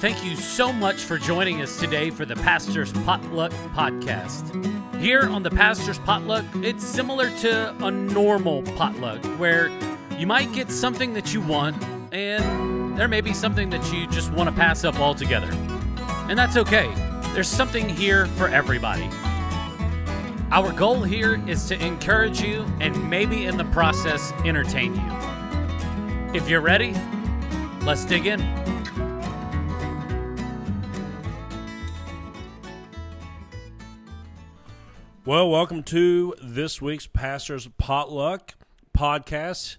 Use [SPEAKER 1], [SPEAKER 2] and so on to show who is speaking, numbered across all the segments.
[SPEAKER 1] Thank you so much for joining us today for the Pastor's Potluck podcast. Here on the Pastor's Potluck, it's similar to a normal potluck where you might get something that you want and there may be something that you just want to pass up altogether. And that's okay. There's something here for everybody. Our goal here is to encourage you and maybe in the process entertain you. If you're ready, let's dig in.
[SPEAKER 2] Well, welcome to this week's Pastor's Potluck podcast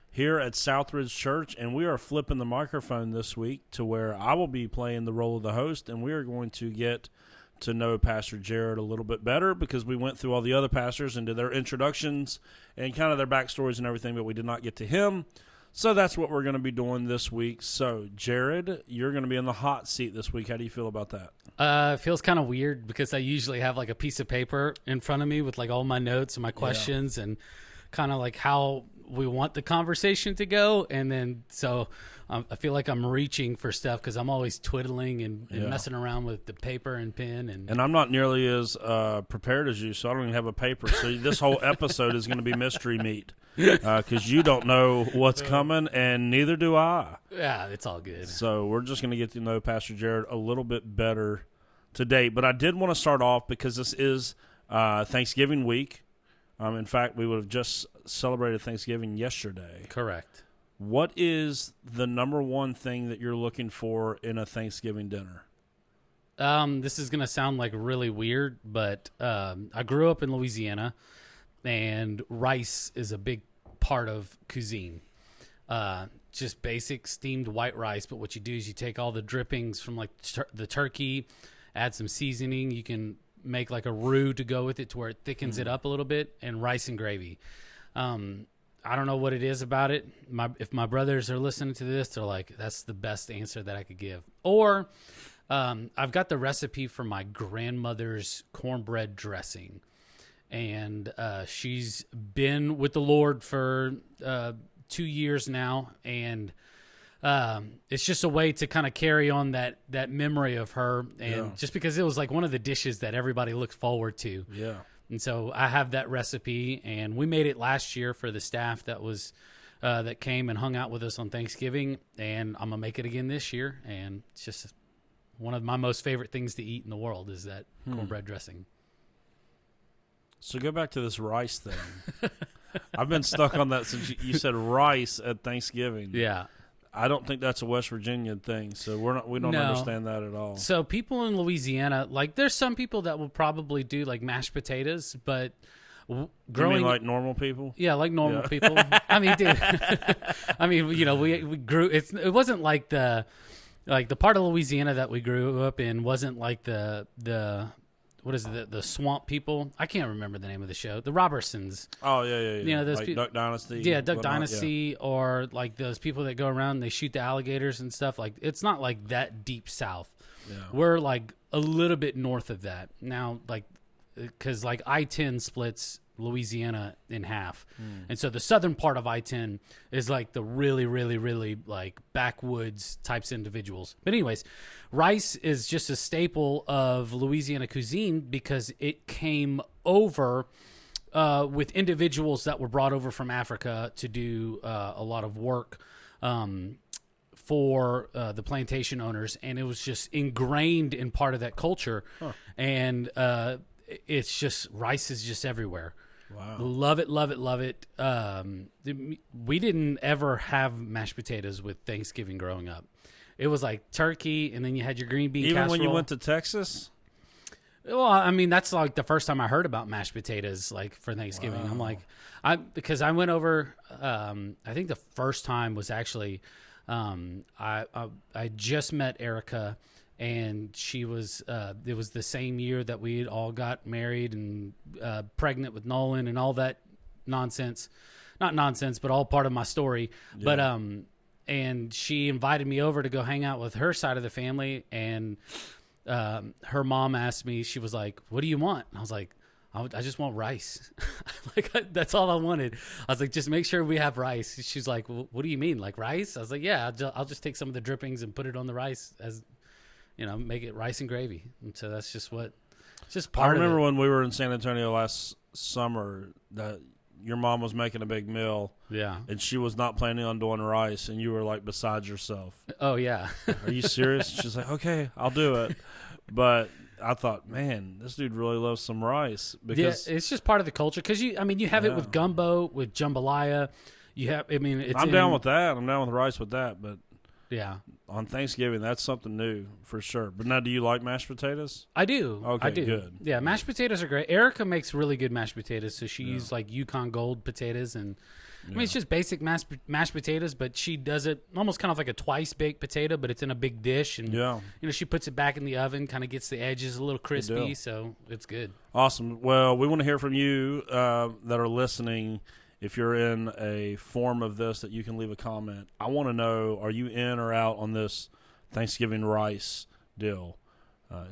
[SPEAKER 2] here at Southridge Church, and we are flipping the microphone this week to where I will be playing the role of the host, and we are going to get to know Pastor Jared a little bit better because we went through all the other pastors and did their introductions and kind of their backstories and everything, but we did not get to him. So that's what we're going to be doing this week. So, Jared, you're going to be in the hot seat this week. How do you feel about that?
[SPEAKER 1] It feels kind of weird because I usually have like a piece of paper in front of me with like all my notes and my questions and kind of like how we want the conversation to go. And then so I feel like I'm reaching for stuff because I'm always twiddling and messing around with the paper and pen. And
[SPEAKER 2] I'm not nearly as prepared as you, so I don't even have a paper. So this whole episode is going to be mystery meat because you don't know what's coming, and neither do I.
[SPEAKER 1] Yeah, it's all good.
[SPEAKER 2] So we're just going to get to know Pastor Jared a little bit better today. But I did want to start off because this is Thanksgiving week. In fact, we would have just celebrated Thanksgiving yesterday.
[SPEAKER 1] Correct.
[SPEAKER 2] What is the number one thing that you're looking for in a Thanksgiving dinner?
[SPEAKER 1] This is going to sound like really weird, but I grew up in Louisiana, and rice is a big part of cuisine. Just basic steamed white rice, but what you do is you take all the drippings from like the turkey, add some seasoning. You can make like a roux to go with it to where it thickens it up a little bit, and rice and gravy. I don't know what it is about it. If my brothers are listening to this, they're like, that's the best answer that I could give. Or I've got the recipe for my grandmother's cornbread dressing. And she's been with the Lord for 2 years now. And it's just a way to kind of carry on that memory of her. And just because it was like one of the dishes that everybody looked forward to. Yeah. And so I have that recipe, and we made it last year for the staff that was that came and hung out with us on Thanksgiving, and I'm gonna make it again this year. And it's just one of my most favorite things to eat in the world is that cornbread dressing.
[SPEAKER 2] So go back to this rice thing. I've been stuck on that since you said rice at Thanksgiving.
[SPEAKER 1] Yeah.
[SPEAKER 2] I don't think that's a West Virginia thing, so we don't understand that at all.
[SPEAKER 1] So people in Louisiana, like there's some people that will probably do like mashed potatoes, but growing,
[SPEAKER 2] you mean like normal people?
[SPEAKER 1] Yeah, like normal people. I mean, dude. I mean, you know, we grew. It wasn't like the part of Louisiana that we grew up in wasn't like the what is it, the swamp people? I can't remember the name of the show. The Robertsons.
[SPEAKER 2] Oh, yeah.
[SPEAKER 1] You know, those
[SPEAKER 2] like Duck Dynasty.
[SPEAKER 1] Yeah, Duck Dynasty, or like those people that go around and they shoot the alligators and stuff. Like, it's not like that deep south. Yeah. We're like a little bit north of that. Now, like, because like I-10 splits Louisiana in half. And so the southern part of I-10 is like the really, really, really like backwoods types individuals. But anyways, rice is just a staple of Louisiana cuisine because it came over with individuals that were brought over from Africa to do a lot of work for the plantation owners. And it was just ingrained in part of that culture. And it's just, rice is just everywhere.
[SPEAKER 2] Wow.
[SPEAKER 1] Love it, love it, love it. We didn't ever have mashed potatoes with Thanksgiving growing up. It was like turkey, and then you had your green bean casserole.
[SPEAKER 2] Even when you went to Texas?
[SPEAKER 1] Well, I mean, that's like the first time I heard about mashed potatoes, like for Thanksgiving. Wow. I'm like, because I went over, I think the first time was actually, I just met Erica, and she was, it was the same year that we all got married and pregnant with Nolan and all that nonsense. Not nonsense, but all part of my story. Yeah. But, and she invited me over to go hang out with her side of the family. And her mom asked me, she was like, what do you want? And I was like, I just want rice. That's all I wanted. I was like, just make sure we have rice. She's like, well, what do you mean, like rice? I was like, yeah, I'll just take some of the drippings and put it on the rice as, make it rice and gravy. And so that's just it's just part of it.
[SPEAKER 2] I remember when we were in San Antonio last summer that your mom was making a big meal.
[SPEAKER 1] Yeah.
[SPEAKER 2] And she was not planning on doing rice, and you were like beside yourself.
[SPEAKER 1] Oh, yeah.
[SPEAKER 2] Are you serious? She's like, okay, I'll do it. But I thought, man, this dude really loves some rice. Because
[SPEAKER 1] it's just part of the culture. Because, you have it with gumbo, with jambalaya.
[SPEAKER 2] I'm down with that. I'm down with rice with that. But
[SPEAKER 1] yeah,
[SPEAKER 2] on Thanksgiving, that's something new for sure. But now, do you like mashed potatoes?
[SPEAKER 1] I do.
[SPEAKER 2] Okay,
[SPEAKER 1] I do.
[SPEAKER 2] Good.
[SPEAKER 1] Yeah, mashed potatoes are great. Erica makes really good mashed potatoes. So she used like Yukon Gold potatoes. And I mean, it's just basic mashed potatoes, but she does it almost kind of like a twice baked potato, but it's in a big dish. And, she puts it back in the oven, kind of gets the edges a little crispy. So it's good.
[SPEAKER 2] Awesome. Well, we want to hear from you that are listening. If you're in a form of this that you can leave a comment, I want to know, are you in or out on this Thanksgiving rice deal?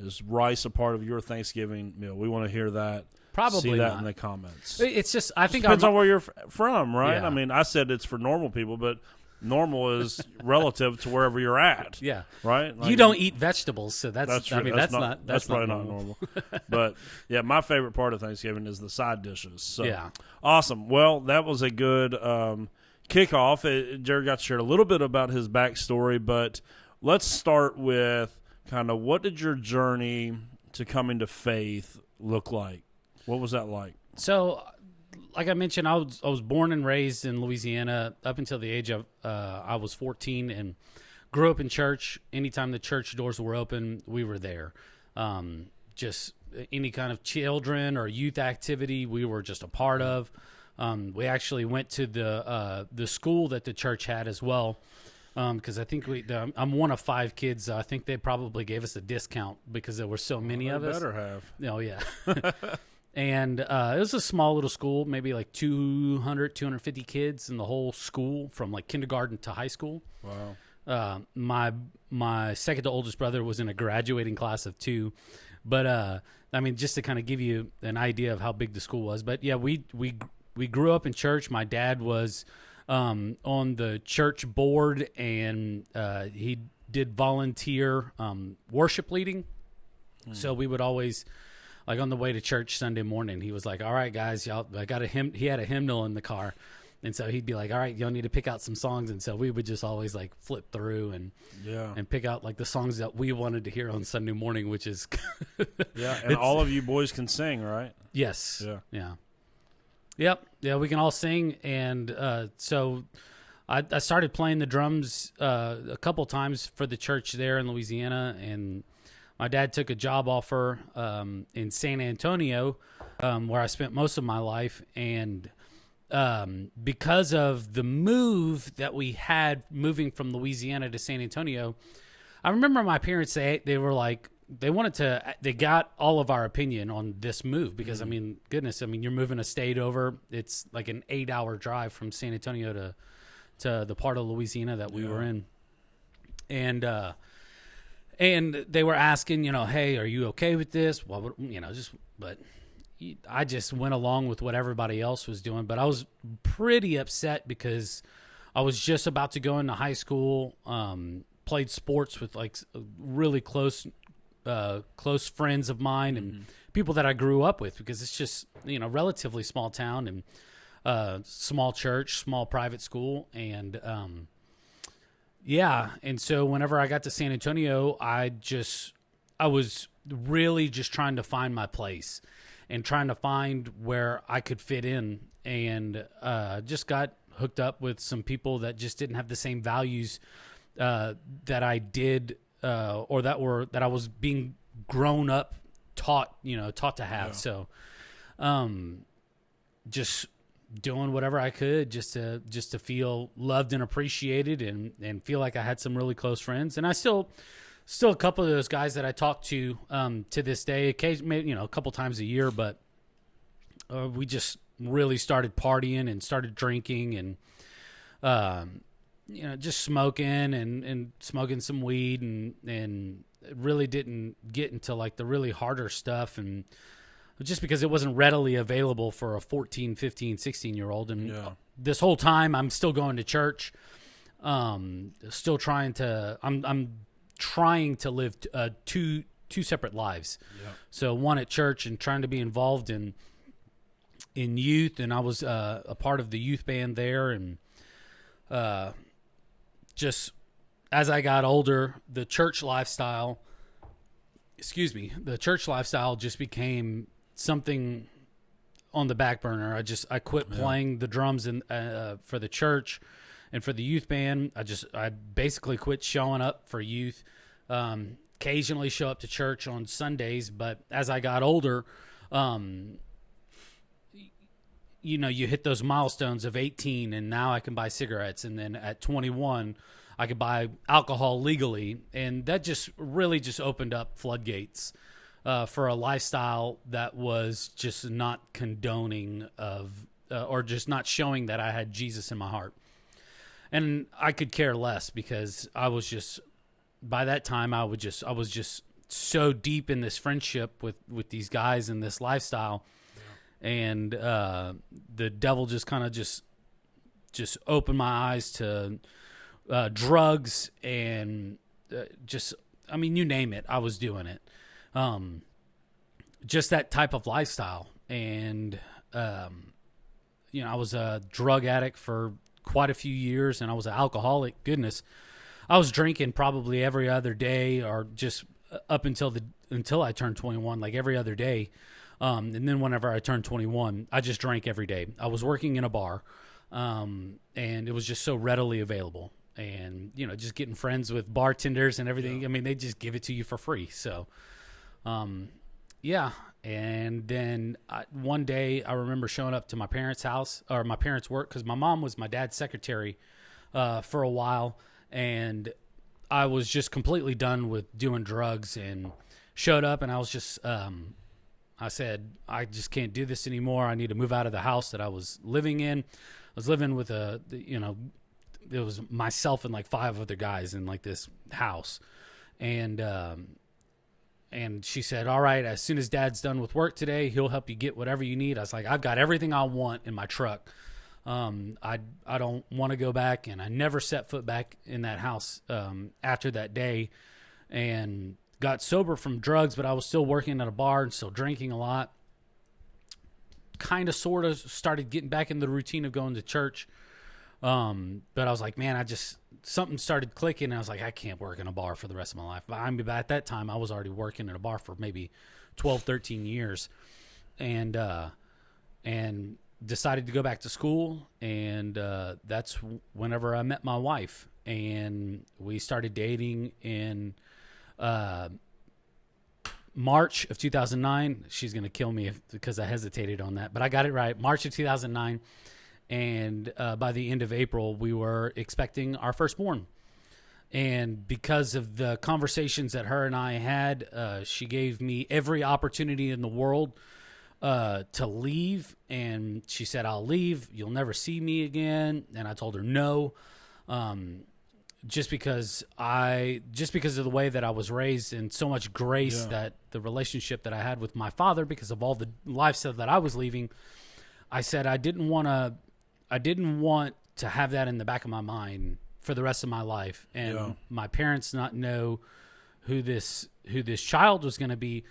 [SPEAKER 2] Is rice a part of your Thanksgiving meal? We want to hear that.
[SPEAKER 1] Probably
[SPEAKER 2] see that
[SPEAKER 1] not.
[SPEAKER 2] In the comments.
[SPEAKER 1] It's just, I think
[SPEAKER 2] depends on where you're from, right?
[SPEAKER 1] Yeah.
[SPEAKER 2] I mean, I said it's for normal people, but normal is relative to wherever you're at.
[SPEAKER 1] Yeah.
[SPEAKER 2] Right?
[SPEAKER 1] You don't eat vegetables, so that's
[SPEAKER 2] true.
[SPEAKER 1] I mean, that's
[SPEAKER 2] probably
[SPEAKER 1] not
[SPEAKER 2] not normal. But yeah, my favorite part of Thanksgiving is the side dishes. So
[SPEAKER 1] yeah.
[SPEAKER 2] Awesome. Well, that was a good kickoff. Jared got to share a little bit about his backstory, but let's start with kind of what did your journey to coming to faith look like? What was that like?
[SPEAKER 1] So, like I mentioned, I was born and raised in Louisiana up until the age of I was 14 and grew up in church. Anytime the church doors were open, we were there. Just any kind of children or youth activity we were just a part of. We actually went to the school that the church had as well. Because I think I'm one of 5 kids. I think they probably gave us a discount because there were so many of us.
[SPEAKER 2] Better have.
[SPEAKER 1] Oh, yeah. And it was a small little school, maybe like 250 kids in the whole school from like kindergarten to high school.
[SPEAKER 2] Wow.
[SPEAKER 1] My second to oldest brother was in a graduating class of 2. But, I mean, just to kind of give you an idea of how big the school was. But, yeah, we grew up in church. My dad was on the church board, and he did volunteer worship leading. So we would always, like on the way to church Sunday morning, he was like, all right, guys, y'all, I got a hymn. He had a hymnal in the car. And so he'd be like, all right, y'all need to pick out some songs. And so we would just always like flip through and pick out like the songs that we wanted to hear on Sunday morning, which is.
[SPEAKER 2] Yeah. And all of you boys can sing, right?
[SPEAKER 1] Yes.
[SPEAKER 2] Yeah.
[SPEAKER 1] Yeah. Yep. Yeah, we can all sing. And so I started playing the drums a couple times for the church there in Louisiana. And my dad took a job offer in San Antonio where I spent most of my life. And because of the move that we had moving from Louisiana to San Antonio, I remember my parents they were like, they got all of our opinion on this move because, I mean, goodness, I mean, you're moving a state over. It's like an 8-hour drive from San Antonio to the part of Louisiana that we were in. And they were asking, hey, are you okay with this? Well, but I just went along with what everybody else was doing. But I was pretty upset because I was just about to go into high school, played sports with like really close friends of mine and people that I grew up with because it's just, relatively small town and small church, small private school. And, and so whenever I got to San Antonio, I was really just trying to find my place and trying to find where I could fit in and just got hooked up with some people that just didn't have the same values that I did or that I was being grown up taught to have. So, just doing whatever I could just to feel loved and appreciated and feel like I had some really close friends. And I still a couple of those guys that I talk to this day, occasionally, a couple times a year, but we just really started partying and started drinking and, just smoking and smoking some weed and really didn't get into like the really harder stuff. And just because it wasn't readily available for a 14, 15, 16-year-old. And
[SPEAKER 2] Yeah.
[SPEAKER 1] this whole time I'm still going to church. Still trying to, I'm trying to live two separate lives.
[SPEAKER 2] Yeah.
[SPEAKER 1] So one at church and trying to be involved in youth, and I was a part of the youth band there, and just as I got older, the church lifestyle just became something on the back burner. I quit playing the drums for the church and for the youth band. I basically quit showing up for youth. Occasionally show up to church on Sundays, but as I got older, you hit those milestones of 18, and now I can buy cigarettes, and then at 21 I could buy alcohol legally, and that just really just opened up floodgates for a lifestyle that was just not condoning of or just not showing that I had Jesus in my heart. And I could care less, because I was just, by that time I was just so deep in this friendship with these guys and this lifestyle. And the devil just kind of just opened my eyes to drugs and you name it, I was doing it. Just that type of lifestyle. And, I was a drug addict for quite a few years, and I was an alcoholic. Goodness, I was drinking probably every other day, or just up until I turned 21, like every other day. And then whenever I turned 21, I just drank every day. I was working in a bar, and it was just so readily available. And, just getting friends with bartenders and everything. Yeah. I mean, they just give it to you for free. So, yeah. And then one day I remember showing up to my parents' house, or my parents' work, because my mom was my dad's secretary for a while. And I was just completely done with doing drugs, and showed up, and I was just... I said, I just can't do this anymore. I need to move out of the house that I was living in. I was living with it was myself and like 5 other guys in like this house. And she said, all right, as soon as Dad's done with work today, he'll help you get whatever you need. I was like, I've got everything I want in my truck. I don't want to go back. And I never set foot back in that house after that day. And got sober from drugs, but I was still working at a bar and still drinking a lot. Kind of, sort of started getting back in the routine of going to church. But I was like, man, something started clicking, and I was like, I can't work in a bar for the rest of my life. But at that time, I was already working in a bar for maybe 12, 13 years. And decided to go back to school. And that's whenever I met my wife. And we started dating in March of 2009. She's going to kill me because I hesitated on that, but I got it right. March of 2009. And by the end of April, we were expecting our firstborn. And because of the conversations that her and I had, she gave me every opportunity in the world to leave. And she said, I'll leave. You'll never see me again. And I told her no. Just because of the way that I was raised, and so much grace, that the relationship that I had with my father, because of all the lifestyle that I was leaving, I said I didn't want to have that in the back of my mind for the rest of my life, and my parents not know who this child was going to be.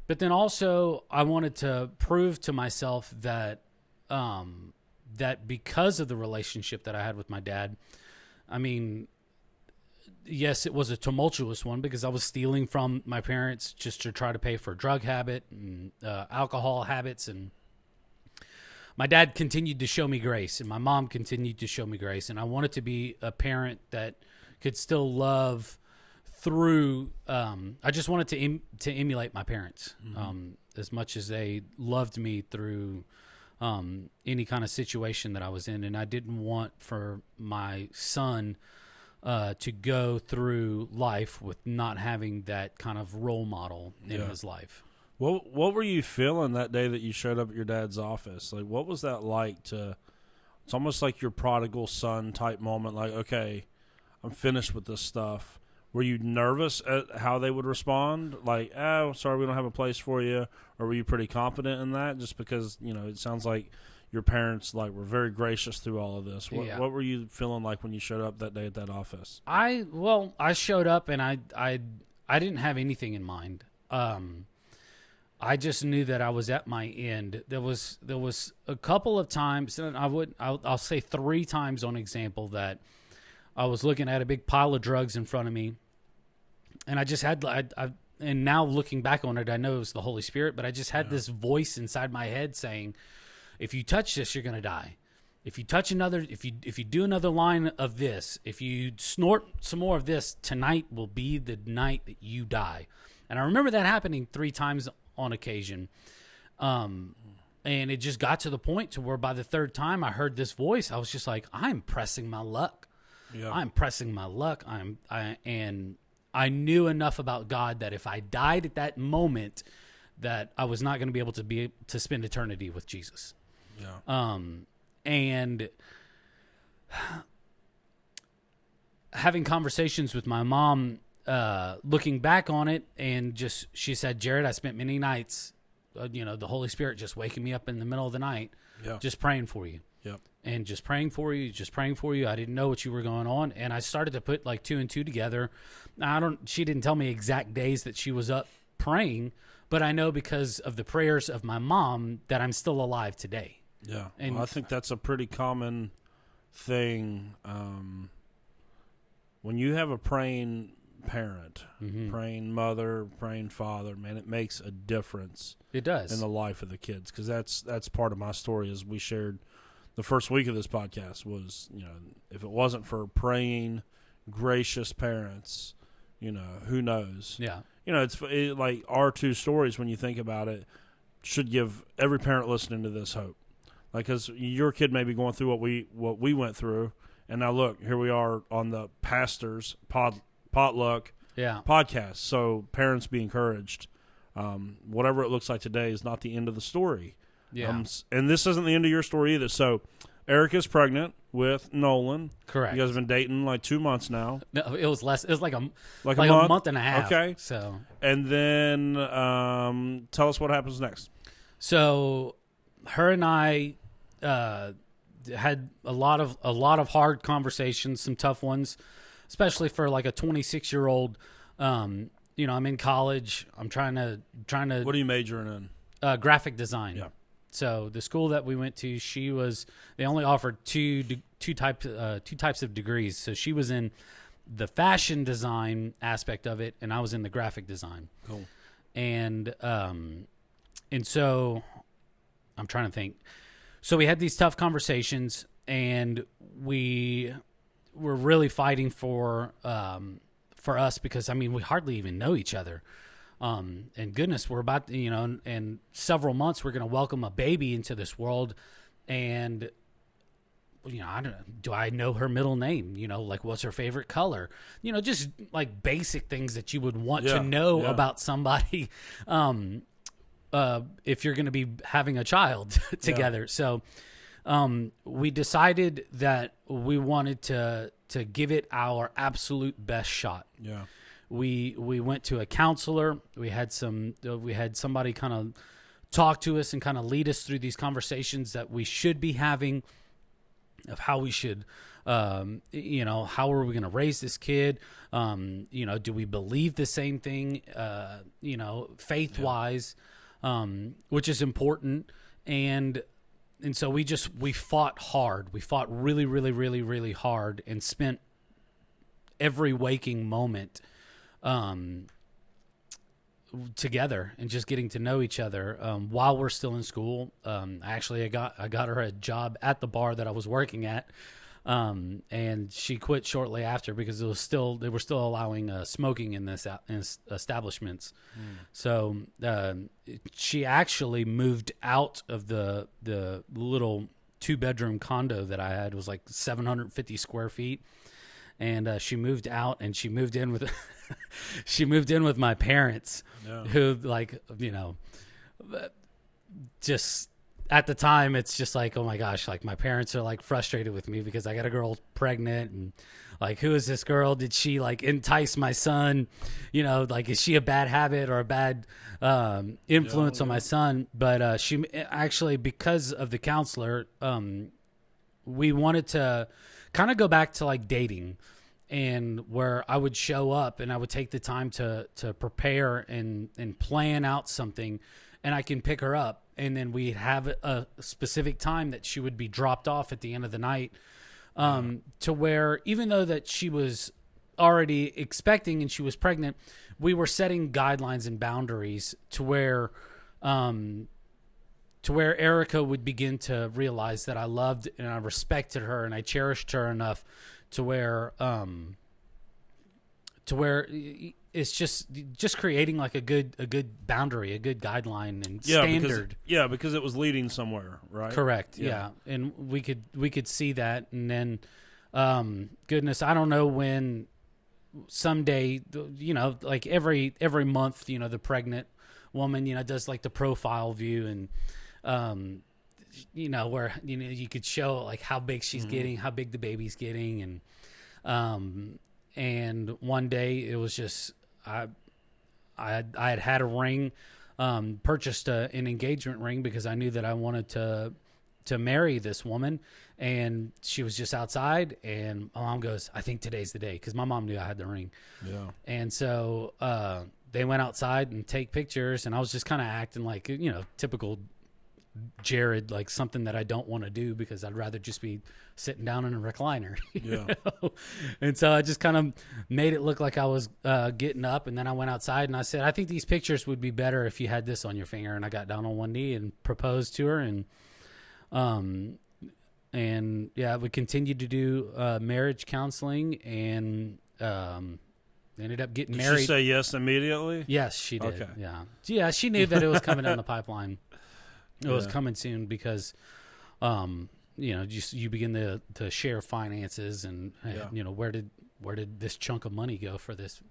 [SPEAKER 1] But then also I wanted to prove to myself that that because of the relationship that I had with my dad, I mean, yes, it was a tumultuous one, because I was stealing from my parents just to try to pay for drug habit and alcohol habits. And my dad continued to show me grace, and my mom continued to show me grace. And I wanted to be a parent that could still love through. I just wanted to emulate my parents, as much as they loved me through any kind of situation that I was in. And I didn't want for my son to go through life with not having that kind of role model in his life.
[SPEAKER 2] What were you feeling that day that you showed up at your dad's office? Like, what was that like it's almost like your prodigal son type moment, like, okay, I'm finished with this stuff. were you nervous at how they would respond? Like, oh, sorry, we don't have a place for you. Or were you pretty confident in that? Just because, it sounds like your parents were very gracious through all of this. What were you feeling like when you showed up that day at that office?
[SPEAKER 1] I showed up and I didn't have anything in mind. I just knew that I was at my end. There was a couple of times, and I'll say 3 times on example that I was looking at a big pile of drugs in front of me, and I just had and now looking back on it, I know it was the Holy Spirit, but I just had this voice inside my head saying, if you touch this, you're going to die. If you touch if you do another line of this, if you snort some more of this, tonight will be the night that you die. And I remember that happening 3 times on occasion. And it just got to the point to where by the 3rd time I heard this voice, I was just like, I'm pressing my luck. Yeah. I'm pressing my luck. And I knew enough about God that if I died at that moment, that I was not going to be able to spend eternity with Jesus. Yeah. And having conversations with my mom, looking back on it, and she said, Jared, I spent many nights, the Holy Spirit just waking me up in the middle of the night, just praying for you. Yep. And just praying for you. I didn't know what you were going on. And I started to put 2 and 2 together. She didn't tell me exact days that she was up praying, but I know because of the prayers of my mom that I'm still alive today.
[SPEAKER 2] Yeah. And I think that's a pretty common thing. When you have a praying parent, praying mother, praying father, man, it makes a difference.
[SPEAKER 1] It does.
[SPEAKER 2] In the life of the kids. Because that's part of my story, as we shared the first week of this podcast was, if it wasn't for praying, gracious parents, who knows? Yeah. It's like our 2 stories, when you think about it, should give every parent listening to this hope. Because your kid may be going through what we went through, and now look, here we are on the Pastors Potluck podcast. So parents, be encouraged. Whatever it looks like today is not the end of the story. Yeah. And this isn't the end of your story either. So Erica's pregnant with Nolan.
[SPEAKER 1] Correct.
[SPEAKER 2] You guys have been dating 2 months now.
[SPEAKER 1] No, it was less. It was a
[SPEAKER 2] month
[SPEAKER 1] and a half.
[SPEAKER 2] Okay.
[SPEAKER 1] So.
[SPEAKER 2] And then tell us what happens next.
[SPEAKER 1] So her and I had a lot of hard conversations, some tough ones, especially for a 26-year-old. I'm in college. I'm trying to.
[SPEAKER 2] What are you majoring in?
[SPEAKER 1] Graphic design.
[SPEAKER 2] Yeah.
[SPEAKER 1] So the school that we went to, they only offered two types of degrees. So she was in the fashion design aspect of it, and I was in the graphic design.
[SPEAKER 2] Cool.
[SPEAKER 1] And so I'm trying to think. So we had these tough conversations, and we were really fighting for us because we hardly even know each other. And goodness, we're about to, in several months, we're going to welcome a baby into this world. And, do I know her middle name? What's her favorite color? Just basic things that you would want to know about somebody, if you're going to be having a child together. So, we decided that we wanted to give it our absolute best shot.
[SPEAKER 2] Yeah.
[SPEAKER 1] We went to a counselor. We had somebody kind of talk to us and kind of lead us through these conversations that we should be having of how we should, how are we going to raise this kid? Do we believe the same thing, faith wise, which is important. And so we fought hard. We fought really, really, really, really hard and spent every waking moment together and just getting to know each other while we're still in school. I got her a job at the bar that I was working at, and she quit shortly after because they were still allowing smoking in this establishments. So she actually moved out of the little 2-bedroom condo that I had. It was 750 square feet. And she moved out, and she moved in with my parents, who just at the time, it's just like, oh my gosh, like my parents are like frustrated with me because I got a girl pregnant, and like, who is this girl? Did she like entice my son? You know, like, is she a bad habit or a bad influence on my son? But she actually, because of the counselor, we wanted to kind of go back to like dating, and where I would show up and I would take the time to prepare and plan out something, and I can pick her up, and then we'd have a specific time that she would be dropped off at the end of the night, to where even though that she was already expecting and she was pregnant, we were setting guidelines and boundaries to where Erica would begin to realize that I loved and I respected her and I cherished her enough to where it's just creating like a good boundary, a good guideline and standard.
[SPEAKER 2] Because it was leading somewhere, right?
[SPEAKER 1] Correct. Yeah. And we could see that, and then goodness, I don't know when someday, you know, like every month, you know, the pregnant woman, you know, does like the profile view, and you know, where, you know, you could show like how big she's getting, how big the baby's getting, and one day it was just I had a ring, purchased an engagement ring because I knew that I wanted to marry this woman, and she was just outside, and my mom goes, I think today's the day, because my mom knew I had the ring.
[SPEAKER 2] Yeah.
[SPEAKER 1] And so they went outside and take pictures, and I was just kind of acting like, you know, typical Jared, like something that I don't want to do because I'd rather just be sitting down in a recliner. You know? And so I just kind of made it look like I was getting up, and then I went outside and I said, I think these pictures would be better if you had this on your finger. And I got down on one knee and proposed to her, and yeah, we continued to do marriage counseling, and ended up getting married.
[SPEAKER 2] Did she say yes immediately?
[SPEAKER 1] Yes, she did.
[SPEAKER 2] Okay.
[SPEAKER 1] Yeah, she knew that it was coming down the pipeline. It was coming soon because, you know, you begin to share finances, and you know, where did this chunk of money go for this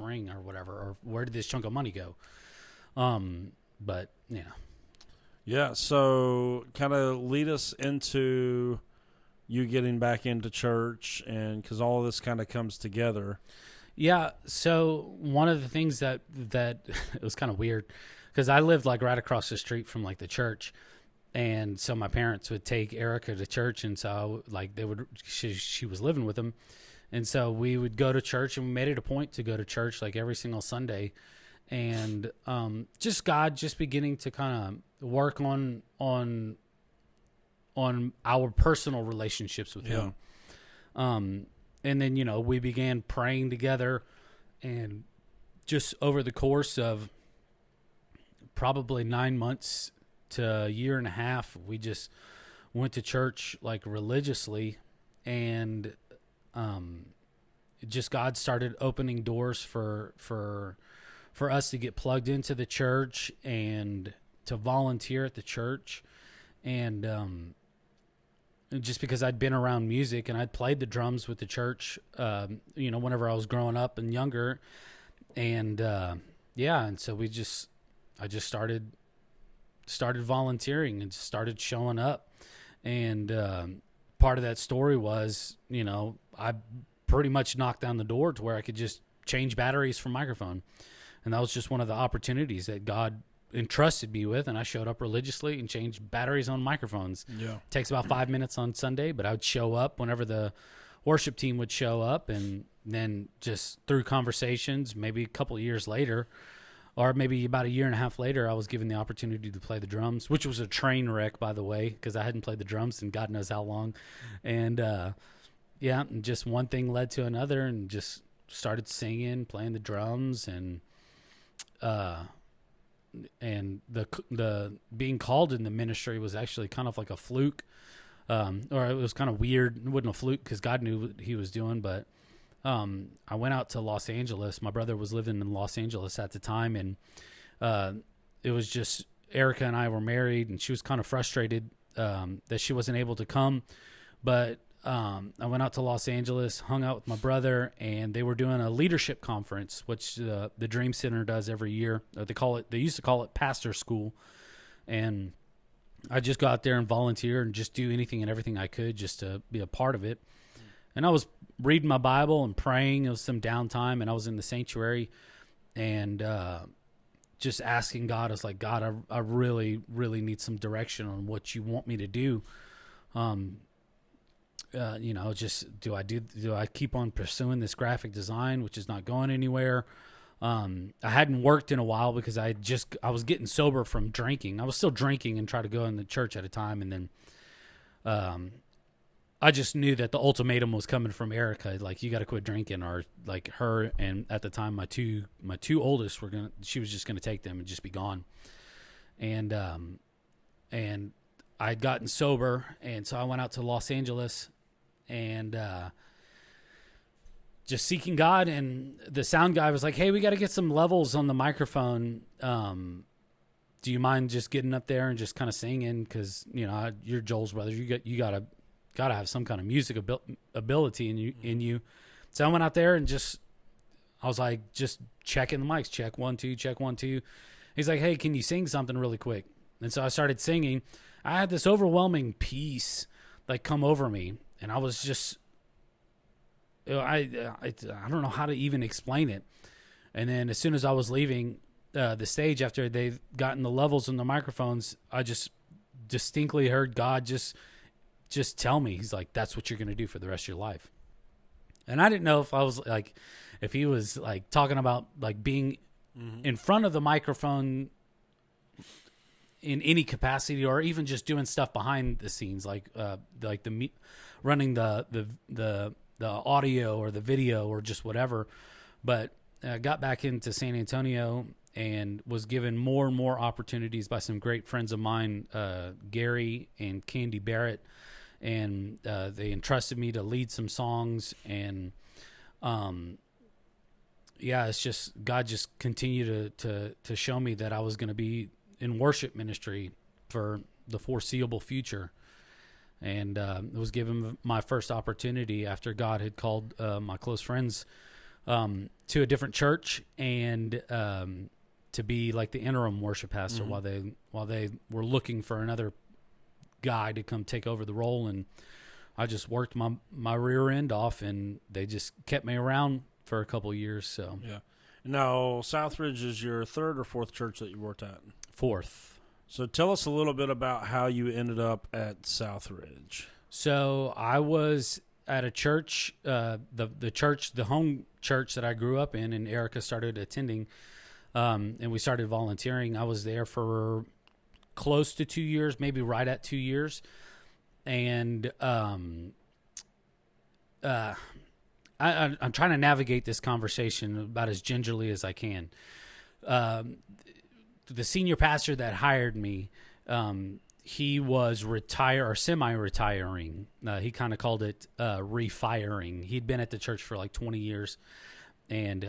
[SPEAKER 1] ring or whatever, or where did this chunk of money go? But yeah.
[SPEAKER 2] Yeah. So kind of lead us into you getting back into church, and because all of this kind of comes together.
[SPEAKER 1] Yeah. So one of the things that it was kind of weird, because I lived like right across the street from like the church, and so my parents would take Erica to church, and so like she was living with them, and so we would go to church, and we made it a point to go to church like every single Sunday, and just God just beginning to kind of work on our personal relationships with Him, and then, you know, we began praying together, and just over the course of probably 9 months to a year and a half, we just went to church like religiously, and just God started opening doors for us to get plugged into the church and to volunteer at the church, and just because I'd been around music and I'd played the drums with the church, you know, whenever I was growing up and younger, and and so I just started volunteering and just started showing up. And part of that story was, you know, I pretty much knocked down the door to where I could just change batteries for microphone. And that was just one of the opportunities that God entrusted me with. And I showed up religiously and changed batteries on microphones. Yeah. It takes about 5 minutes on Sunday, but I would show up whenever the worship team would show up. And then just through conversations, maybe a couple of years later, or maybe about a year and a half later, I was given the opportunity to play the drums, which was a train wreck, by the way, because I hadn't played the drums in God knows how long. And, and just one thing led to another, and just started singing, playing the drums, and the being called in the ministry was actually kind of like a fluke, or it was kind of weird. It wasn't a fluke because God knew what He was doing, but I went out to Los Angeles. My brother was living in Los Angeles at the time, and it was just Erica and I were married, and she was kind of frustrated that she wasn't able to come. But I went out to Los Angeles, hung out with my brother, and they were doing a leadership conference, which the Dream Center does every year. They used to call it Pastor School, and I just go out there and volunteer and just do anything and everything I could just to be a part of it. And I was reading my Bible and praying. It was some downtime, and I was in the sanctuary and just asking God. I was like, God, I really, really need some direction on what you want me to do. Just do I keep on pursuing this graphic design, which is not going anywhere? I hadn't worked in a while because I was getting sober from drinking. I was still drinking and try to go in the church at a time. And then, I just knew that the ultimatum was coming from Erica. Like, you got to quit drinking, or like her. And at the time, my two oldest she was just going to take them and just be gone. And I'd gotten sober. And so I went out to Los Angeles and, just seeking God, and the sound guy was like, "Hey, we got to get some levels on the microphone. Do you mind just getting up there and just kind of singing? Because you're Joel's brother. You gotta have some kind of music ability in you." So I went out there and I was like, just checking the mics, check 1 2, check 1 2. He's like, "Hey, can you sing something really quick?" And so I started singing. I had this overwhelming peace like come over me, and I was just. I don't know how to even explain it. And then as soon as I was leaving the stage after they've gotten the levels on the microphones, I just distinctly heard God just tell me. He's like, "That's what you're going to do for the rest of your life." And I didn't know if he was like talking about like being in front of the microphone in any capacity, or even just doing stuff behind the scenes, like running the audio or the video or just whatever. But I got back into San Antonio and was given more and more opportunities by some great friends of mine, Gary and Candy Barrett. And they entrusted me to lead some songs. And it's just, God just continued to show me that I was going to be in worship ministry for the foreseeable future. And was given my first opportunity after God had called my close friends to a different church, and to be like the interim worship pastor while they were looking for another guy to come take over the role. And I just worked my rear end off, and they just kept me around for a couple of years. So
[SPEAKER 2] yeah. Now, Southridge is your third or fourth church that you worked at?
[SPEAKER 1] Fourth. So
[SPEAKER 2] tell us a little bit about how you ended up at Southridge.
[SPEAKER 1] So I was at a church, the home church that I grew up in, and Erica started attending, and we started volunteering. I was there for close to 2 years, maybe right at 2 years. And I'm trying to navigate this conversation about as gingerly as I can. The senior pastor that hired me, he was semi-retiring. He kind of called it refiring. He'd been at the church for like 20 years, and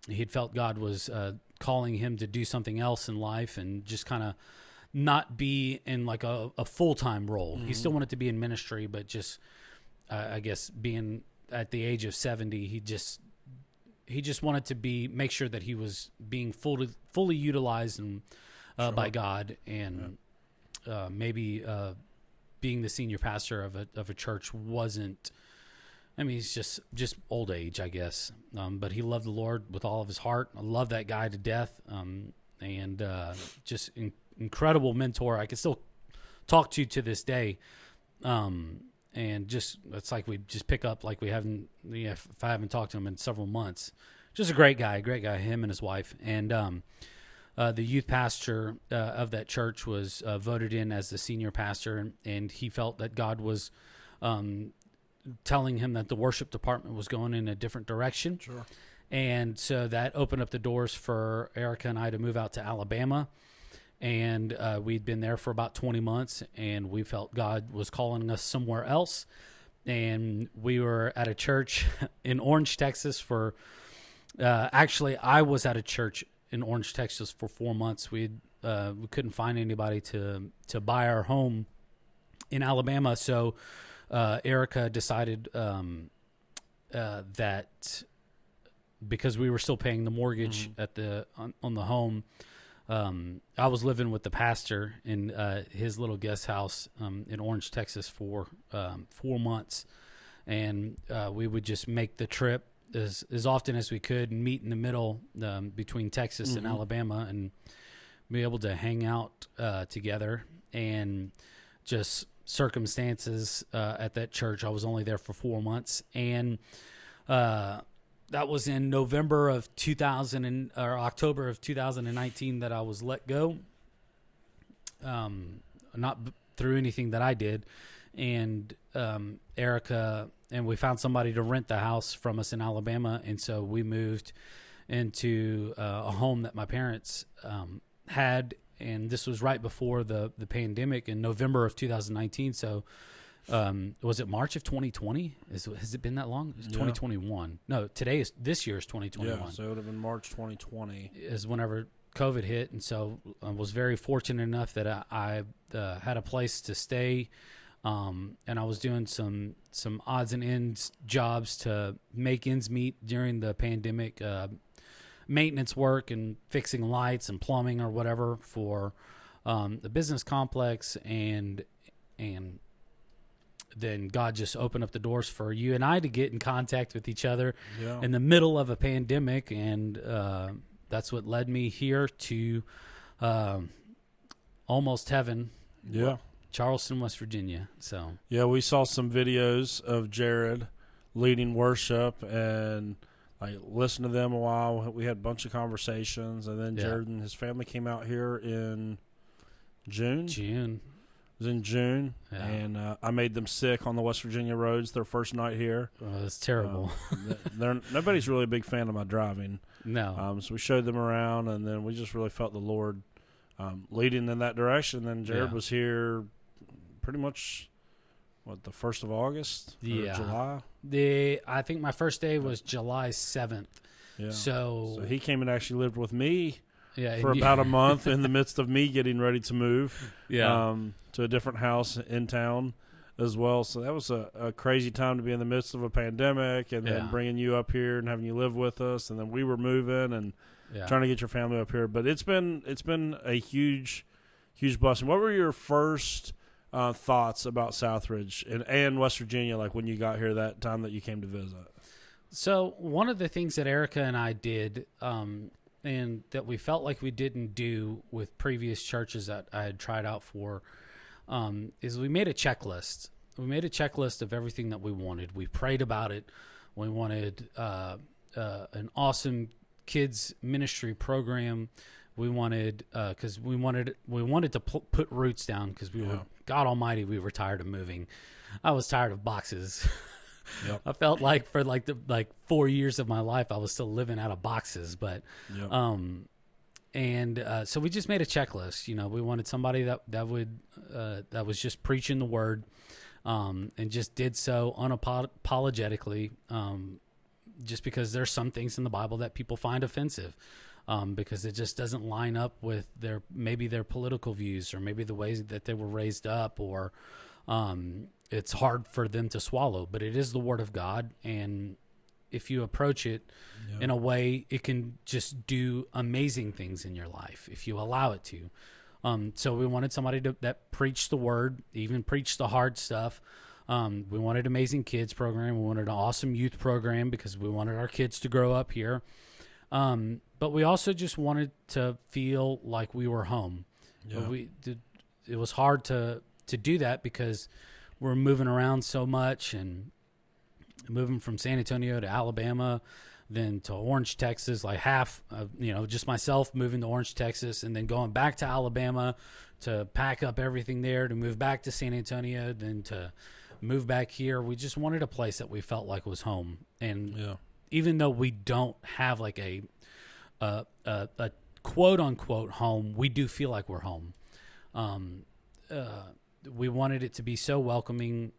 [SPEAKER 1] he'd felt God was calling him to do something else in life, and just kind of not be in like a full-time role. He still wanted to be in ministry, but just I guess being at the age of 70, he just wanted to make sure that he was being fully utilized and by God, and maybe being the senior pastor of a church wasn't. I mean, he's just old age, I guess. But he loved the Lord with all of his heart. I love that guy to death, and just incredible mentor. I can still talk to this day. And just, it's like we just pick up like we haven't, if I haven't talked to him in several months. Just a great guy, him and his wife. And the youth pastor of that church was voted in as the senior pastor, and he felt that God was telling him that the worship department was going in a different direction.
[SPEAKER 2] Sure.
[SPEAKER 1] And so that opened up the doors for Erica and I to move out to Alabama. And we'd been there for about 20 months, and we felt God was calling us somewhere else. And we were at a church in Orange, Texas for actually, I was at a church in Orange, Texas for 4 months. We couldn't find anybody to buy our home in Alabama. So Erica decided that because we were still paying the mortgage on the home, I was living with the pastor in his little guest house in Orange, Texas for 4 months. And we would just make the trip as often as we could and meet in the middle between Texas and Alabama and be able to hang out together. And just circumstances at that church, I was only there for 4 months. And that was in November of October of 2019 that I was let go. Not through anything that I did. And Erica, and we found somebody to rent the house from us in Alabama. And so we moved into a home that my parents had. And this was right before the pandemic in November of 2019. So was it March of 2020? Has it been that long? It's 2021. No, this year is 2021.
[SPEAKER 2] Yeah, so it would have been March 2020.
[SPEAKER 1] Is whenever COVID hit. And so I was very fortunate enough that I had a place to stay. And I was doing some odds and ends jobs to make ends meet during the pandemic, maintenance work and fixing lights and plumbing or whatever for the business complex. And then God just opened up the doors for you and I to get in contact with each other in the middle of a pandemic. And that's what led me here to almost heaven.
[SPEAKER 2] Yeah.
[SPEAKER 1] Charleston, West Virginia. So
[SPEAKER 2] yeah, we saw some videos of Jared leading worship and listened to them a while. We had a bunch of conversations, and then Jared and his family came out here in June. It was in June, and I made them sick on the West Virginia roads their first night here.
[SPEAKER 1] Oh, that's terrible.
[SPEAKER 2] Nobody's really a big fan of my driving.
[SPEAKER 1] No.
[SPEAKER 2] So we showed them around, and then we just really felt the Lord leading in that direction. Then Jared was here pretty much, the 1st of August? July?
[SPEAKER 1] I think my first day was July 7th.
[SPEAKER 2] Yeah.
[SPEAKER 1] So
[SPEAKER 2] he came and actually lived with me for about a month in the midst of me getting ready to move to a different house in town as well. So that was a crazy time to be in the midst of a pandemic and then bringing you up here and having you live with us. And then we were moving and trying to get your family up here. But it's been a huge, huge blessing. What were your first thoughts about Southridge and West Virginia, like when you got here that time that you came to visit?
[SPEAKER 1] So one of the things that Erica and I did and that we felt like we didn't do with previous churches that I had tried out for is we made a checklist. We made a checklist of everything that we wanted. We prayed about it. We wanted an awesome kids ministry program. We wanted because we wanted to put roots down because we were, God Almighty, we were tired of moving. I was tired of boxes. Yep. I felt like for the 4 years of my life I was still living out of boxes, but so we just made a checklist. We wanted somebody that was just preaching the word and just did so unapologetically, just because there's some things in the Bible that people find offensive. Because it just doesn't line up with their political views or maybe the ways that they were raised up, or it's hard for them to swallow. But it is the Word of God, and if you approach it in a way, it can just do amazing things in your life if you allow it to. So we wanted somebody that preached the Word, even preached the hard stuff. We wanted an amazing kids program. We wanted an awesome youth program because we wanted our kids to grow up here. But we also just wanted to feel like we were home. Yeah. It was hard to do that because we're moving around so much and moving from San Antonio to Alabama, then to Orange, Texas, like half of, just myself moving to Orange, Texas, and then going back to Alabama to pack up everything there, to move back to San Antonio, then to move back here. We just wanted a place that we felt like was home. And even though we don't have like a quote unquote home, we do feel like we're home. We wanted it to be so welcoming.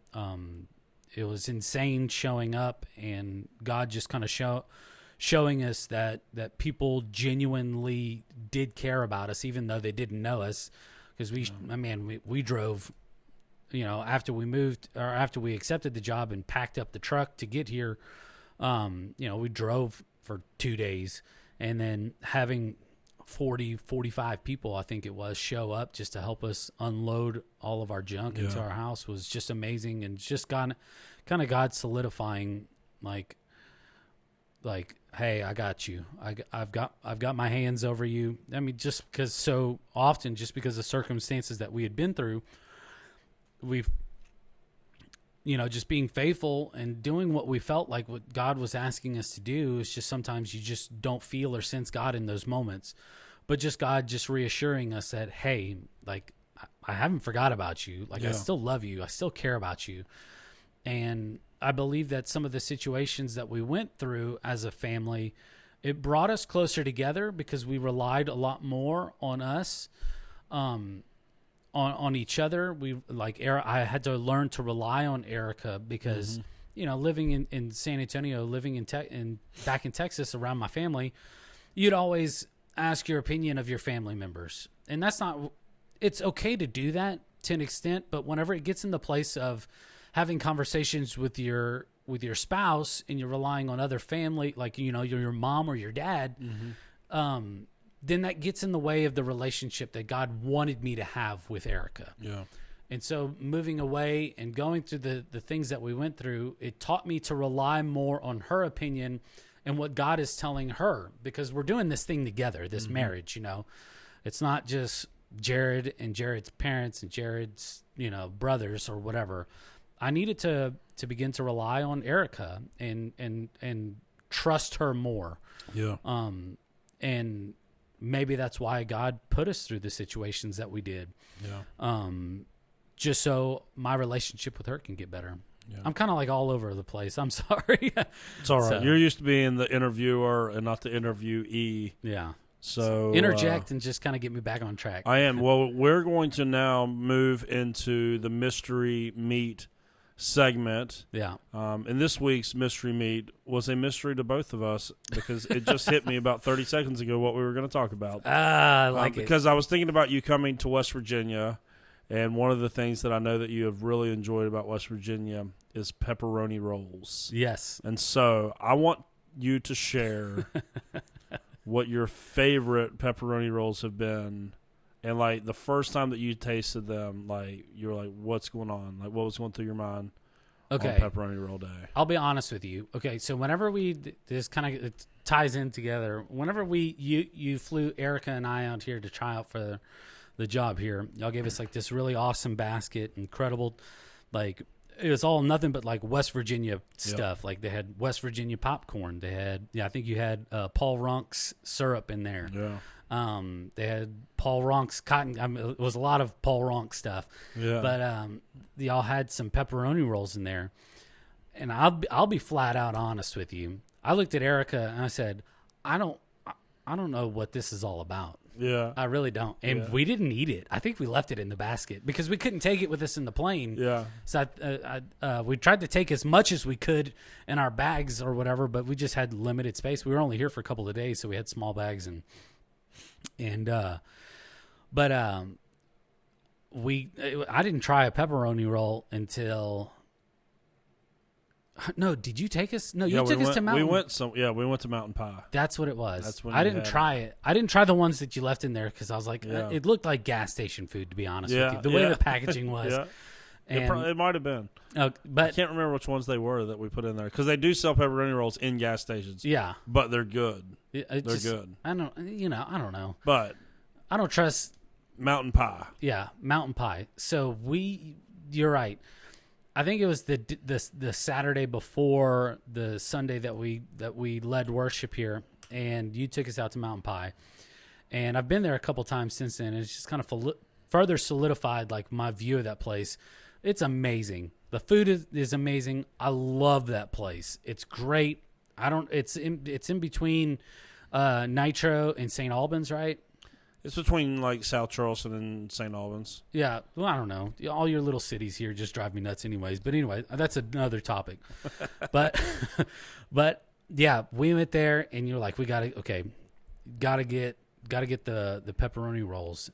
[SPEAKER 1] It was insane showing up and God just kind of showing us that people genuinely did care about us, even though they didn't know us. Because we drove, after we moved or after we accepted the job and packed up the truck to get here, we drove for 2 days, and then having 45 people, I think it was, show up just to help us unload all of our junk into our house was just amazing. And just kind of God solidifying like, hey, I got you. I've got my hands over you. I mean, just because so often, just because of circumstances that we had been through, we've, just being faithful and doing what we felt like what God was asking us to do. Is just sometimes you just don't feel or sense God in those moments, but just God just reassuring us that, hey, like I haven't forgot about you. Like I still love you. I still care about you. And I believe that some of the situations that we went through as a family, it brought us closer together because we relied a lot more on us, on each other. I had to learn to rely on Erica because, living in San Antonio, living back in Texas around my family, you'd always ask your opinion of your family members. And it's okay to do that to an extent, but whenever it gets in the place of having conversations with your spouse and you're relying on other family, like, your mom or your dad, then that gets in the way of the relationship that God wanted me to have with Erica.
[SPEAKER 2] Yeah.
[SPEAKER 1] And so moving away and going through the things that we went through, it taught me to rely more on her opinion and what God is telling her, because we're doing this thing together, this marriage, It's not just Jared and Jared's parents and Jared's, brothers or whatever. I needed to begin to rely on Erica and trust her more.
[SPEAKER 2] Yeah.
[SPEAKER 1] And maybe that's why God put us through the situations that we did.
[SPEAKER 2] Yeah.
[SPEAKER 1] Just so my relationship with her can get better.
[SPEAKER 2] Yeah.
[SPEAKER 1] I'm kind of like all over the place. I'm sorry.
[SPEAKER 2] It's all right.
[SPEAKER 1] So,
[SPEAKER 2] You're used to being the interviewer and not the interviewee.
[SPEAKER 1] Yeah.
[SPEAKER 2] So
[SPEAKER 1] interject and just kind of get me back on track.
[SPEAKER 2] I am. Well, we're going to now move into the mystery meat segment.
[SPEAKER 1] Yeah.
[SPEAKER 2] And this week's mystery meat was a mystery to both of us because it just hit me about 30 seconds ago what we were going to talk about.
[SPEAKER 1] I like it.
[SPEAKER 2] Because I was thinking about you coming to West Virginia, and one of the things that I know that you have really enjoyed about West Virginia is pepperoni rolls.
[SPEAKER 1] Yes.
[SPEAKER 2] And so I want you to share what your favorite pepperoni rolls have been. And, like, the first time that you tasted them, like, you were like, what's going on? Like, what was going through your mind on pepperoni roll day?
[SPEAKER 1] I'll be honest with you. Okay, so whenever this kind of it ties in together. Whenever you flew Erica and I out here to try out for the job here, y'all gave us, like, this really awesome basket, incredible, like, it was all nothing but, like, West Virginia stuff. Yep. Like, they had West Virginia popcorn. They had, I think you had Paul Runk's syrup in there.
[SPEAKER 2] Yeah.
[SPEAKER 1] They had Paul Runk's cotton. I mean, it was a lot of Paul Runk stuff. Yeah. But y'all had some pepperoni rolls in there, and I'll be flat out honest with you. I looked at Erica and I said, I don't know what this is all about.
[SPEAKER 2] Yeah.
[SPEAKER 1] I really don't. And we didn't eat it. I think we left it in the basket because we couldn't take it with us in the plane.
[SPEAKER 2] Yeah.
[SPEAKER 1] So we tried to take as much as we could in our bags or whatever, but we just had limited space. We were only here for a couple of days, so we had small bags I didn't try a pepperoni roll until. No, did you take us? No, you took us to Mountain.
[SPEAKER 2] We went to Mountain Pie.
[SPEAKER 1] That's what it was.
[SPEAKER 2] That's when
[SPEAKER 1] I didn't try it. I didn't try the ones that you left in there because I was like, it looked like gas station food, to be honest with you. The way the packaging was.
[SPEAKER 2] Yeah. It might have been.
[SPEAKER 1] But
[SPEAKER 2] I can't remember which ones they were that we put in there because they do sell pepperoni rolls in gas stations.
[SPEAKER 1] Yeah,
[SPEAKER 2] but they're good.
[SPEAKER 1] They're good. I don't know. But I don't trust
[SPEAKER 2] Mountain Pie.
[SPEAKER 1] Yeah, Mountain Pie. So you're right. I think it was the Saturday before the Sunday that we led worship here, and you took us out to Mountain Pie, and I've been there a couple times since then. And it's just kind of further solidified like my view of that place. It's amazing. The food is amazing. I love that place. It's great. It's in between Nitro and St. Albans, right?
[SPEAKER 2] It's between like South Charleston and St. Albans.
[SPEAKER 1] Yeah. Well, I don't know. All your little cities here just drive me nuts anyways. But anyway, that's another topic. but yeah, we went there and you're like, we gotta get the pepperoni rolls.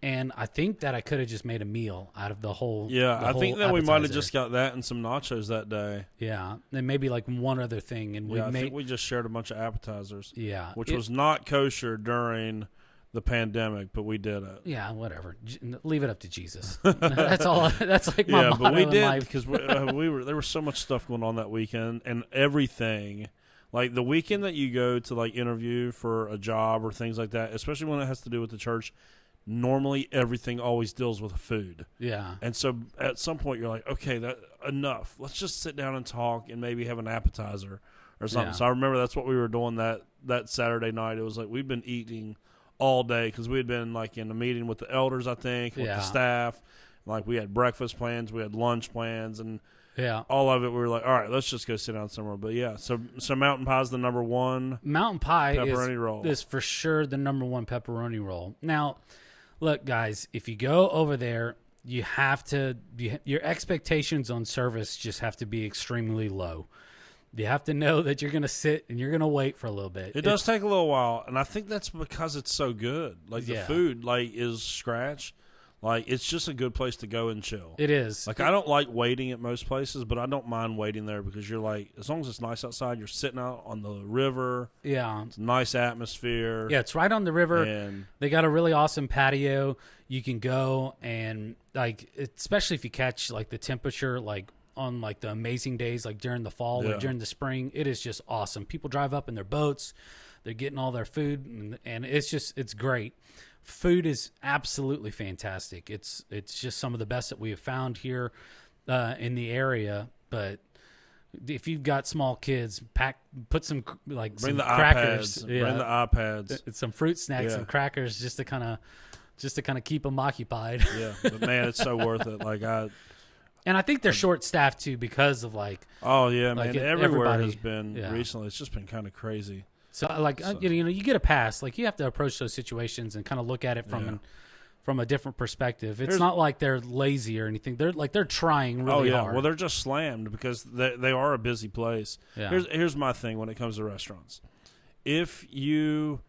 [SPEAKER 1] And I think that I could have just made a meal out of the whole.
[SPEAKER 2] Yeah,
[SPEAKER 1] the
[SPEAKER 2] I think
[SPEAKER 1] whole
[SPEAKER 2] that we might have
[SPEAKER 1] appetizer.
[SPEAKER 2] just got that and some nachos that day.
[SPEAKER 1] Yeah, and maybe like one other thing, and
[SPEAKER 2] I think we just shared a bunch of appetizers.
[SPEAKER 1] Yeah,
[SPEAKER 2] which was not kosher during the pandemic, but we did it.
[SPEAKER 1] Yeah, whatever. Leave it up to Jesus. That's all. That's like my motto
[SPEAKER 2] but we
[SPEAKER 1] in
[SPEAKER 2] did
[SPEAKER 1] life.
[SPEAKER 2] because we were there was so much stuff going on that weekend and everything. Like the weekend that you go to like interview for a job or things like that, especially when it has to do with the church. Normally, everything always deals with food.
[SPEAKER 1] Yeah.
[SPEAKER 2] And so at some point, you're like, okay, that enough. Let's just sit down and talk and maybe have an appetizer or something.
[SPEAKER 1] Yeah.
[SPEAKER 2] So I remember that's what we were doing that Saturday night. It was like we've been eating all day because we had been like in a meeting with the elders, I think, with the staff. Like we had breakfast plans, we had lunch plans, and all of it. We were like, all right, let's just go sit down somewhere. But yeah, so Mountain Pie is the number one.
[SPEAKER 1] Mountain Pie
[SPEAKER 2] pepperoni roll
[SPEAKER 1] is for sure the number one pepperoni roll. Now, look, guys, if you go over there, you have to your expectations on service just have to be extremely low. You have to know that you're going to sit and you're going to wait for a little bit.
[SPEAKER 2] It does take a little while, and I think that's because it's so good. Like the food, like is scratch. Like it's just a good place to go and chill.
[SPEAKER 1] It is.
[SPEAKER 2] Like I don't like waiting at most places, but I don't mind waiting there because you're like, as long as it's nice outside, you're sitting out on the river.
[SPEAKER 1] Yeah,
[SPEAKER 2] it's a nice atmosphere.
[SPEAKER 1] Yeah, it's right on the river.
[SPEAKER 2] And
[SPEAKER 1] they got a really awesome patio. You can go and like, especially if you catch like the temperature, like on like the amazing days, like during the fall or during the spring, it is just awesome. People drive up in their boats, they're getting all their food, and it's great. Food is absolutely fantastic. It's just some of the best that we have found here in the area. But if you've got small kids, put some like
[SPEAKER 2] bring
[SPEAKER 1] some
[SPEAKER 2] the
[SPEAKER 1] crackers,
[SPEAKER 2] iPads, bring the iPads,
[SPEAKER 1] some fruit snacks and crackers just to kind of keep them occupied.
[SPEAKER 2] Yeah, but man, it's so worth it. Like
[SPEAKER 1] and I think they're short staffed too because of like.
[SPEAKER 2] Oh yeah,
[SPEAKER 1] like
[SPEAKER 2] man! Everywhere has been recently. It's just been kind of crazy.
[SPEAKER 1] So you get a pass. Like you have to approach those situations and kind of look at it from a different perspective. It's not like they're lazy or anything. They're trying really hard.
[SPEAKER 2] Well, they're just slammed because they are a busy place.
[SPEAKER 1] Yeah.
[SPEAKER 2] Here's my thing when it comes to restaurants. If you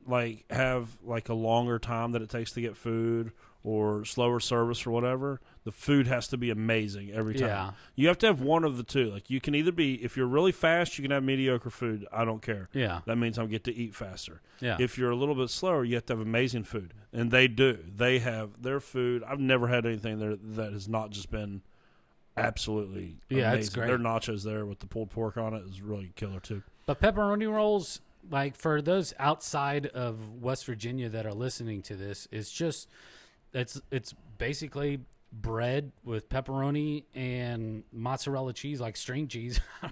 [SPEAKER 2] like have like a longer time that it takes to get food or slower service or whatever, the food has to be amazing every time.
[SPEAKER 1] Yeah.
[SPEAKER 2] You have to have one of the two. Like you can either be, if you're really fast, you can have mediocre food. I don't care.
[SPEAKER 1] Yeah.
[SPEAKER 2] That means I'll get to eat faster.
[SPEAKER 1] Yeah.
[SPEAKER 2] If you're a little bit slower, you have to have amazing food. And they do. They have their food. I've never had anything there that has not just been absolutely amazing.
[SPEAKER 1] It's great.
[SPEAKER 2] Their nachos there with the pulled pork on it is really killer too.
[SPEAKER 1] But pepperoni rolls, like for those outside of West Virginia that are listening to this, it's basically bread with pepperoni and mozzarella cheese, like string cheese. I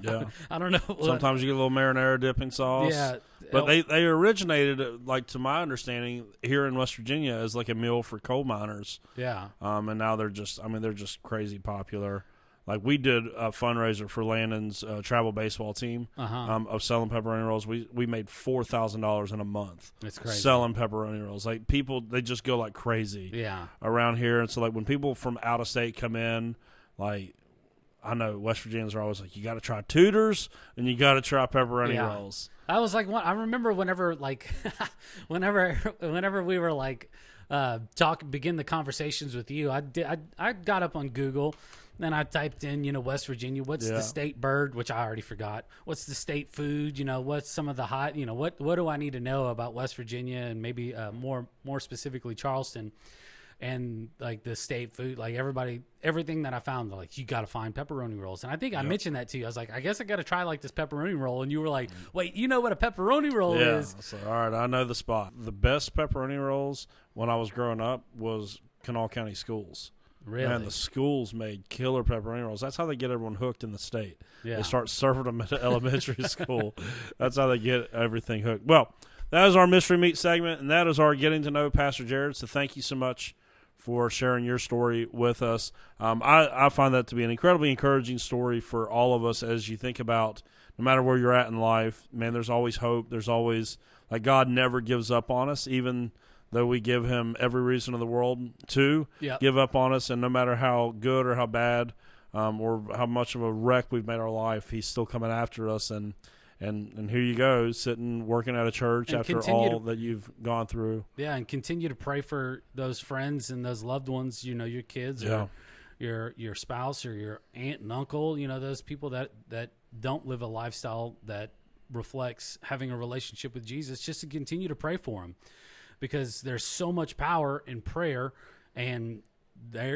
[SPEAKER 1] don't know.
[SPEAKER 2] Sometimes you get a little marinara dipping sauce.
[SPEAKER 1] Yeah.
[SPEAKER 2] But they originated, like to my understanding, here in West Virginia as like a meal for coal miners.
[SPEAKER 1] Yeah.
[SPEAKER 2] And now they're just crazy popular. Like we did a fundraiser for Landon's travel baseball team of selling pepperoni rolls. We made $4,000 in a month.
[SPEAKER 1] That's crazy.
[SPEAKER 2] Selling pepperoni rolls. Like people, they just go like crazy. Around here. And so like when people from out of state come in, like I know West Virginians are always like, you got to try Tudors and you got to try pepperoni rolls.
[SPEAKER 1] I was like, I remember whenever we were like begin the conversations with you. I got up on Google. Then I typed in, West Virginia. What's the state bird? Which I already forgot. What's the state food? what's some of the hot? What do I need to know about West Virginia and maybe more specifically Charleston, and like the state food? Like everything that I found, like you got to find pepperoni rolls. And I think I mentioned that to you. I was like, I guess I got to try like this pepperoni roll. And you were like, wait, you know what a pepperoni roll is?
[SPEAKER 2] So, all right, I know the spot. The best pepperoni rolls when I was growing up was Kanawha County Schools.
[SPEAKER 1] Really?
[SPEAKER 2] Man, the schools made killer pepperoni rolls. That's how they get everyone hooked in the state.
[SPEAKER 1] Yeah.
[SPEAKER 2] They start serving them at elementary school. That's how they get everything hooked. Well, that is our Mystery Meat segment, and that is our Getting to Know Pastor Jared. So thank you so much for sharing your story with us. I find that to be an incredibly encouraging story for all of us as you think about no matter where you're at in life, man, there's always hope. There's always, like, God never gives up on us, even though we give him every reason in the world to give up on us. And no matter how good or how bad or how much of a wreck we've made our life, he's still coming after us. And And here you go, sitting, working at a church
[SPEAKER 1] And
[SPEAKER 2] after all that you've gone through.
[SPEAKER 1] Yeah, and continue to pray for those friends and those loved ones, your kids or your spouse or your aunt and uncle, those people that don't live a lifestyle that reflects having a relationship with Jesus, just to continue to pray for them, because there's so much power in prayer, and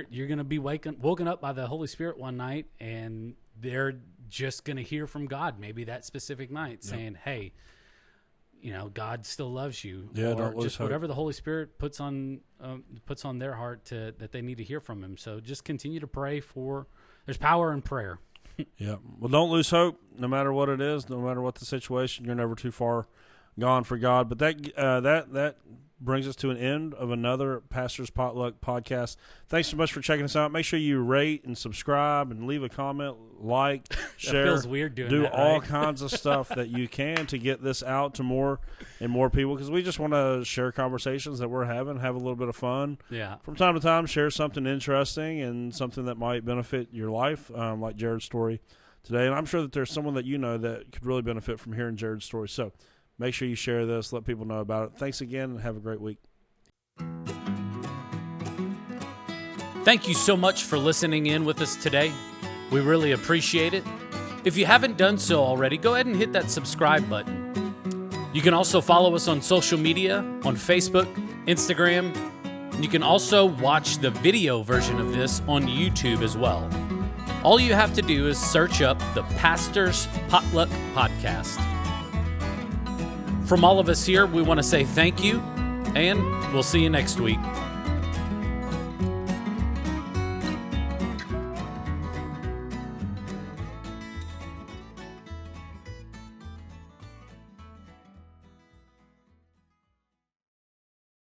[SPEAKER 1] you're going to be woken up by the Holy Spirit one night, and they're just going to hear from God maybe that specific night saying, hey, God still loves you.
[SPEAKER 2] Yeah,
[SPEAKER 1] or
[SPEAKER 2] don't lose
[SPEAKER 1] just
[SPEAKER 2] hope.
[SPEAKER 1] Whatever the Holy Spirit puts on their heart that they need to hear from him. So just continue to pray there's power in prayer.
[SPEAKER 2] Yeah. Well, don't lose hope, no matter what it is, no matter what the situation. You're never too far gone for God. But that brings us to an end of another Pastor's Potluck podcast. Thanks so much for checking us out. Make sure you rate and subscribe and leave a comment, like, share.
[SPEAKER 1] Feels weird doing
[SPEAKER 2] do
[SPEAKER 1] that,
[SPEAKER 2] all
[SPEAKER 1] right?
[SPEAKER 2] kinds of stuff that you can to get this out to more and more people, because we just want to share conversations that we're having, have a little bit of fun.
[SPEAKER 1] Yeah.
[SPEAKER 2] From time to time, share something interesting and something that might benefit your life, like Jared's story today. And I'm sure that there's someone that that could really benefit from hearing Jared's story. So make sure you share this, let people know about it. Thanks again, and have a great week.
[SPEAKER 1] Thank you so much for listening in with us today. We really appreciate it. If you haven't done so already, go ahead and hit that subscribe button. You can also follow us on social media, on Facebook, Instagram. You can also watch the video version of this on YouTube as well. All you have to do is search up the Pastor's Potluck Podcast. From all of us here, we want to say thank you, and we'll see you next week.